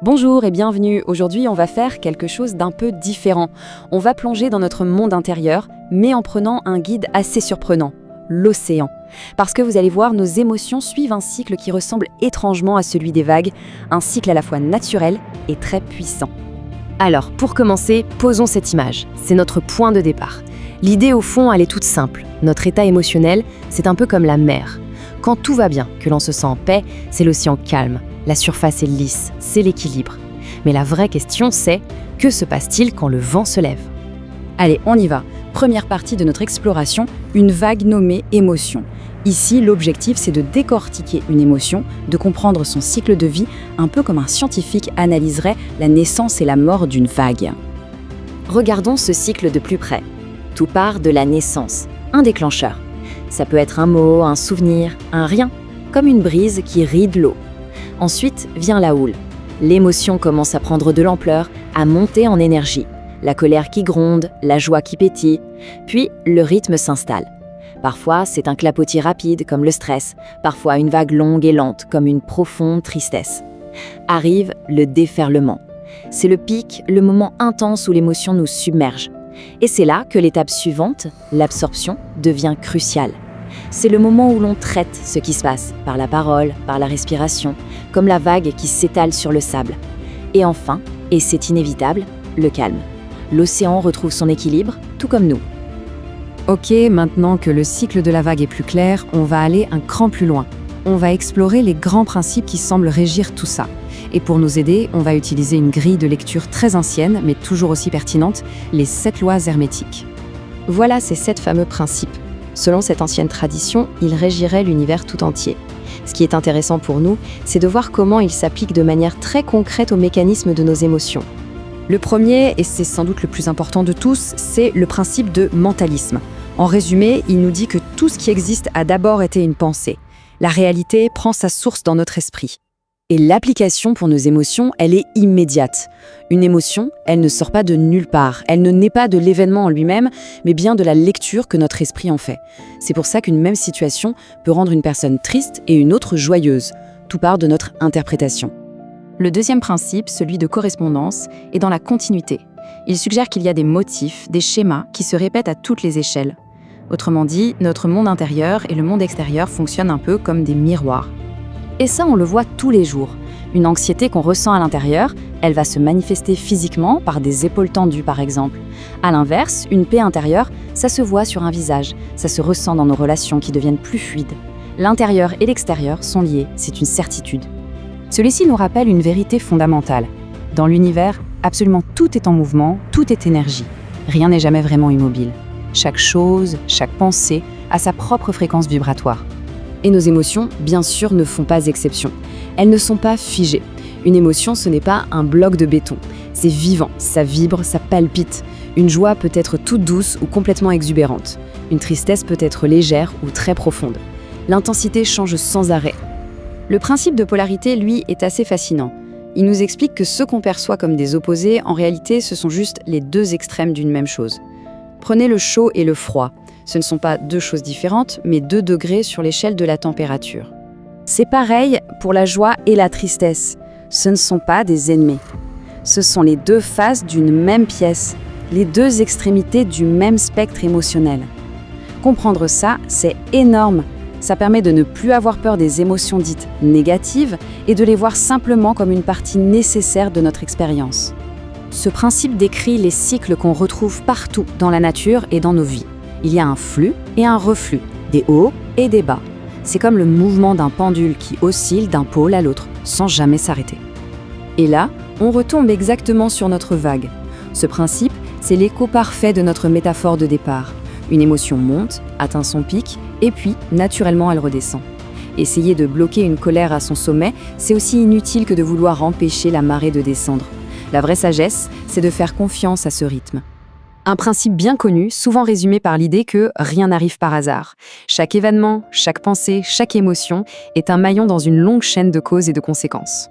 Bonjour et bienvenue. Aujourd'hui, on va faire quelque chose d'un peu différent. On va plonger dans notre monde intérieur, mais en prenant un guide assez surprenant, l'océan. Parce que vous allez voir, nos émotions suivent un cycle qui ressemble étrangement à celui des vagues, un cycle à la fois naturel et très puissant. Alors, pour commencer, posons cette image. C'est notre point de départ. L'idée, au fond, elle est toute simple. Notre état émotionnel, c'est un peu comme la mer. Quand tout va bien, que l'on se sent en paix, c'est l'océan calme. La surface est lisse, c'est l'équilibre. Mais la vraie question, c'est que se passe-t-il quand le vent se lève ? Allez, on y va. Première partie de notre exploration, une vague nommée émotion. Ici, l'objectif, c'est de décortiquer une émotion, de comprendre son cycle de vie, un peu comme un scientifique analyserait la naissance et la mort d'une vague. Regardons ce cycle de plus près. Tout part de la naissance, un déclencheur. Ça peut être un mot, un souvenir, un rien, comme une brise qui ride l'eau. Ensuite vient la houle. L'émotion commence à prendre de l'ampleur, à monter en énergie. La colère qui gronde, la joie qui pétille, puis le rythme s'installe. Parfois, c'est un clapotis rapide comme le stress, parfois une vague longue et lente comme une profonde tristesse. Arrive le déferlement. C'est le pic, le moment intense où l'émotion nous submerge. Et c'est là que l'étape suivante, l'absorption, devient cruciale. C'est le moment où l'on traite ce qui se passe, par la parole, par la respiration, comme la vague qui s'étale sur le sable. Et enfin, et c'est inévitable, le calme. L'océan retrouve son équilibre, tout comme nous. Ok, maintenant que le cycle de la vague est plus clair, on va aller un cran plus loin. On va explorer les grands principes qui semblent régir tout ça. Et pour nous aider, on va utiliser une grille de lecture très ancienne, mais toujours aussi pertinente, les 7 lois hermétiques. Voilà ces 7 fameux principes. Selon cette ancienne tradition, ils régiraient l'univers tout entier. Ce qui est intéressant pour nous, c'est de voir comment ils s'appliquent de manière très concrète aux mécanismes de nos émotions. Le premier, et c'est sans doute le plus important de tous, c'est le principe de mentalisme. En résumé, il nous dit que tout ce qui existe a d'abord été une pensée. La réalité prend sa source dans notre esprit. Et l'application pour nos émotions, elle est immédiate. Une émotion, elle ne sort pas de nulle part. Elle ne naît pas de l'événement en lui-même, mais bien de la lecture que notre esprit en fait. C'est pour ça qu'une même situation peut rendre une personne triste et une autre joyeuse. Tout part de notre interprétation. Le deuxième principe, celui de correspondance, est dans la continuité. Il suggère qu'il y a des motifs, des schémas qui se répètent à toutes les échelles. Autrement dit, notre monde intérieur et le monde extérieur fonctionnent un peu comme des miroirs. Et ça, on le voit tous les jours. Une anxiété qu'on ressent à l'intérieur, elle va se manifester physiquement par des épaules tendues, par exemple. À l'inverse, une paix intérieure, ça se voit sur un visage, ça se ressent dans nos relations qui deviennent plus fluides. L'intérieur et l'extérieur sont liés, c'est une certitude. Celui-ci nous rappelle une vérité fondamentale. Dans l'univers, absolument tout est en mouvement, tout est énergie. Rien n'est jamais vraiment immobile. Chaque chose, chaque pensée a sa propre fréquence vibratoire. Et nos émotions, bien sûr, ne font pas exception. Elles ne sont pas figées. Une émotion, ce n'est pas un bloc de béton. C'est vivant, ça vibre, ça palpite. Une joie peut être toute douce ou complètement exubérante. Une tristesse peut être légère ou très profonde. L'intensité change sans arrêt. Le principe de polarité, lui, est assez fascinant. Il nous explique que ce qu'on perçoit comme des opposés, en réalité, ce sont juste les deux extrêmes d'une même chose. Prenez le chaud et le froid. Ce ne sont pas deux choses différentes, mais 2 degrés sur l'échelle de la température. C'est pareil pour la joie et la tristesse. Ce ne sont pas des ennemis. Ce sont les 2 faces d'une même pièce, les 2 extrémités du même spectre émotionnel. Comprendre ça, c'est énorme. Ça permet de ne plus avoir peur des émotions dites négatives et de les voir simplement comme une partie nécessaire de notre expérience. Ce principe décrit les cycles qu'on retrouve partout dans la nature et dans nos vies. Il y a un flux et un reflux, des hauts et des bas. C'est comme le mouvement d'un pendule qui oscille d'un pôle à l'autre, sans jamais s'arrêter. Et là, on retombe exactement sur notre vague. Ce principe, c'est l'écho parfait de notre métaphore de départ. Une émotion monte, atteint son pic, et puis, naturellement, elle redescend. Essayer de bloquer une colère à son sommet, c'est aussi inutile que de vouloir empêcher la marée de descendre. La vraie sagesse, c'est de faire confiance à ce rythme. Un principe bien connu, souvent résumé par l'idée que rien n'arrive par hasard. Chaque événement, chaque pensée, chaque émotion est un maillon dans une longue chaîne de causes et de conséquences.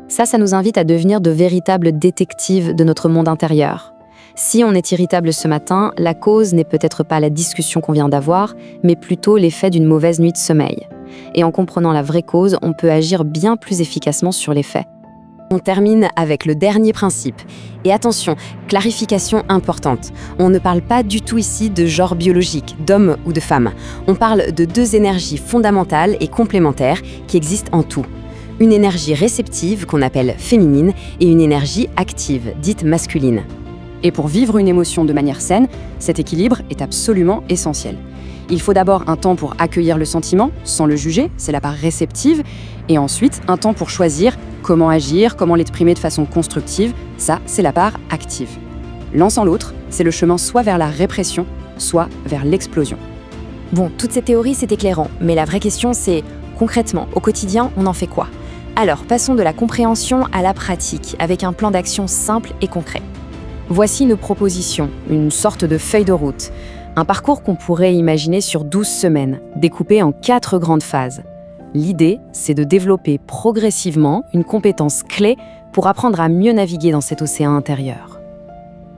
Ça nous invite à devenir de véritables détectives de notre monde intérieur. Si on est irritable ce matin, la cause n'est peut-être pas la discussion qu'on vient d'avoir, mais plutôt l'effet d'une mauvaise nuit de sommeil. Et en comprenant la vraie cause, on peut agir bien plus efficacement sur les faits. On termine avec le dernier principe. Et attention, clarification importante. On ne parle pas du tout ici de genre biologique, d'homme ou de femme. On parle de deux énergies fondamentales et complémentaires qui existent en tout. Une énergie réceptive qu'on appelle féminine et une énergie active, dite masculine. Et pour vivre une émotion de manière saine, cet équilibre est absolument essentiel. Il faut d'abord un temps pour accueillir le sentiment, sans le juger, c'est la part réceptive, et ensuite un temps pour choisir comment agir, comment l'exprimer de façon constructive, ça c'est la part active. L'un sans l'autre, c'est le chemin soit vers la répression, soit vers l'explosion. Bon, toutes ces théories, c'est éclairant, mais la vraie question, c'est concrètement, au quotidien, on en fait quoi? Alors, passons de la compréhension à la pratique, avec un plan d'action simple et concret. Voici nos propositions, une sorte de feuille de route. Un parcours qu'on pourrait imaginer sur 12 semaines, découpé en 4 grandes phases. L'idée, c'est de développer progressivement une compétence clé pour apprendre à mieux naviguer dans cet océan intérieur.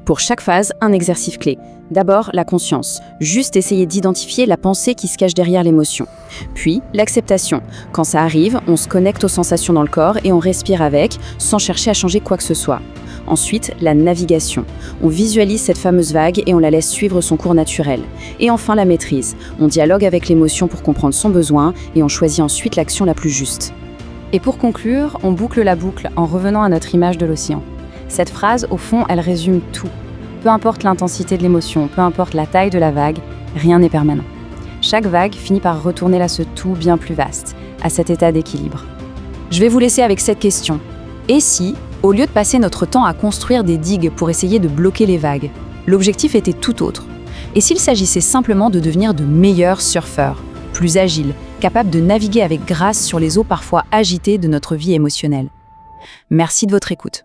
Pour chaque phase, un exercice clé. D'abord, la conscience. Juste essayer d'identifier la pensée qui se cache derrière l'émotion. Puis, l'acceptation. Quand ça arrive, on se connecte aux sensations dans le corps et on respire avec, sans chercher à changer quoi que ce soit. Ensuite, la navigation. On visualise cette fameuse vague et on la laisse suivre son cours naturel. Et enfin, la maîtrise. On dialogue avec l'émotion pour comprendre son besoin et on choisit ensuite l'action la plus juste. Et pour conclure, on boucle la boucle en revenant à notre image de l'océan. Cette phrase, au fond, elle résume tout. Peu importe l'intensité de l'émotion, peu importe la taille de la vague, rien n'est permanent. Chaque vague finit par retourner à ce tout bien plus vaste, à cet état d'équilibre. Je vais vous laisser avec cette question. Et si, au lieu de passer notre temps à construire des digues pour essayer de bloquer les vagues, l'objectif était tout autre? Et s'il s'agissait simplement de devenir de meilleurs surfeurs, plus agiles, capables de naviguer avec grâce sur les eaux parfois agitées de notre vie émotionnelle? Merci de votre écoute.